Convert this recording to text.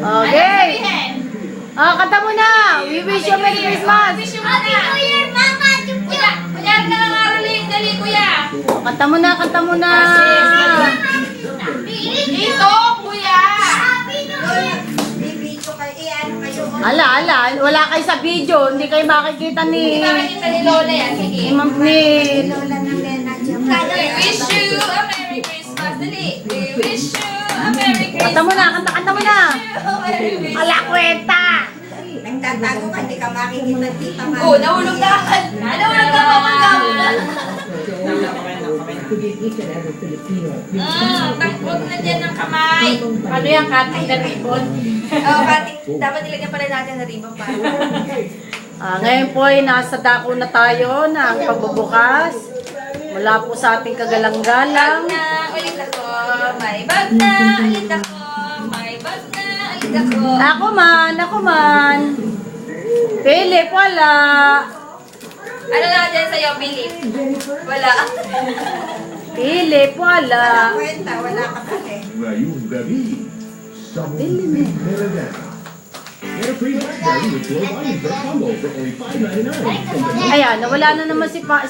Okay. Kanta mo na. We wish you Merry Christmas. Wish you Happy New Year, Mama! Kuya, kunyari ka lang Arlene. Dali, kuya. Kanta mo na, kanta mo na. Ito, kuya. Ala, wala kayo sa video. Hindi kayo makikita ni... Nakikita ni Lola yan. Sige. Ni Ma'am ni... We wish you a Merry Christmas. Dali. We wish you a Merry Christmas. Kanta mo na, kanta mo na. Ala, kwenta. Nagtatago ka, di ka makikita dito ka. Oh, nahulog na. Nahulog na pa takbog na dyan ng kamay. Ano yung cutting the ribbon? Oo, cutting. Dapat ilagyan pala natin na ribbon para. Ngayon po ay nasa dako na tayo ng pagbubukas. Mula po sa ating kagalang-galang. Bag na, ulit ako. May bag na, ulit ako. May bag na, ulit ako. Ako man. Philip, wala. Ano na dyan sa'yo, Philip? Wala. Philip, wala. Kwenta, wala ka pa eh. Ngayong gabi, sa Monday Merienda. Get a free lunch berry with 12 items per combo for only $5.99. Ayan, nawala na naman si Fran.